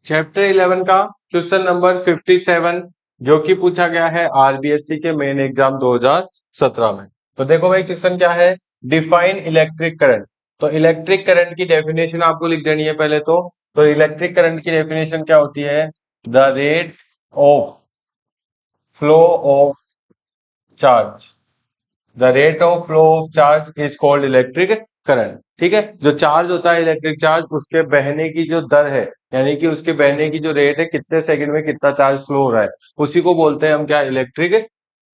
Chapter 11 का question number 57 जो कि पूछा गया है आरबीएससी के मेन एग्जाम 2017 में। तो देखो भाई क्वेश्चन क्या है, डिफाइन इलेक्ट्रिक करंट। तो इलेक्ट्रिक करंट की डेफिनेशन आपको लिख देनी है पहले तो इलेक्ट्रिक करंट की डेफिनेशन क्या होती है, the rate of flow of charge, the rate of flow of charge is called electric current. ठीक है, जो चार्ज होता है इलेक्ट्रिक चार्ज, उसके बहने की जो दर है, यानी कि उसके बहने की जो रेट है, कितने सेकंड में कितना चार्ज फ्लो हो रहा है, उसी को बोलते हैं हम क्या, इलेक्ट्रिक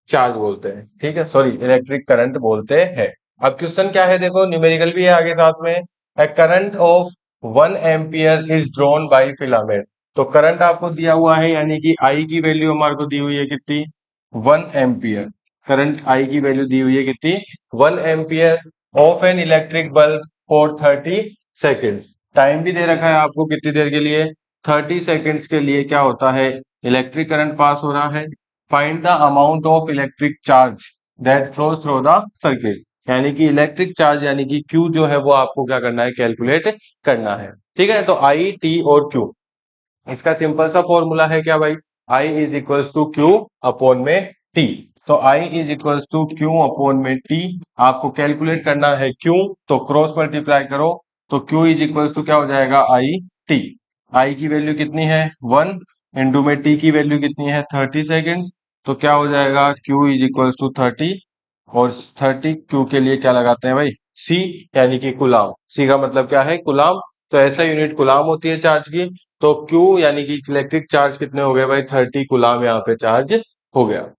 चार्ज बोलते हैं। ठीक है, सॉरी इलेक्ट्रिक करंट बोलते हैं। अब क्वेश्चन क्या है, देखो न्यूमेरिकल भी है आगे साथ में। A current of 1 ampere is drawn by filament. तो करंट आपको दिया हुआ है, यानी कि आई की वैल्यू हमारे को दी हुई है कितनी, 1 एम्पियर। करंट आई की वैल्यू दी हुई है कितनी, 1 ampere of an electric bulb for 30 second. Time भी दे रखा है आपको कितनी देर के लिए, 30 सेकेंड्स के लिए क्या होता है, इलेक्ट्रिक करंट पास हो रहा है। Find the amount of electric charge that flows through the circuit. यानी कि इलेक्ट्रिक चार्ज यानी कि Q जो है वो आपको क्या करना है, कैलकुलेट करना है। ठीक है, तो I, T और Q, इसका सिंपल सा फॉर्मूला है क्या भाई, I is equal to Q upon में T। तो I is equal to Q upon में T। आपको कैलकुलेट करना है Q, तो क्रॉस मल्टीप्लाई करो, तो Q इज इक्वल टू क्या हो जाएगा, I T। I की वैल्यू कितनी है 1, इंटू में T की वैल्यू कितनी है 30 सेकेंड्स। तो क्या हो जाएगा, Q इज इक्वल टू 30, और 30 Q के लिए क्या लगाते हैं भाई, C, यानी कि कुलाम। C का मतलब क्या है, कुलाम। तो ऐसा यूनिट कुलाम होती है चार्ज की। तो Q यानी कि इलेक्ट्रिक चार्ज कितने हो गए भाई, 30 कुलाम यहाँ पे चार्ज हो गया।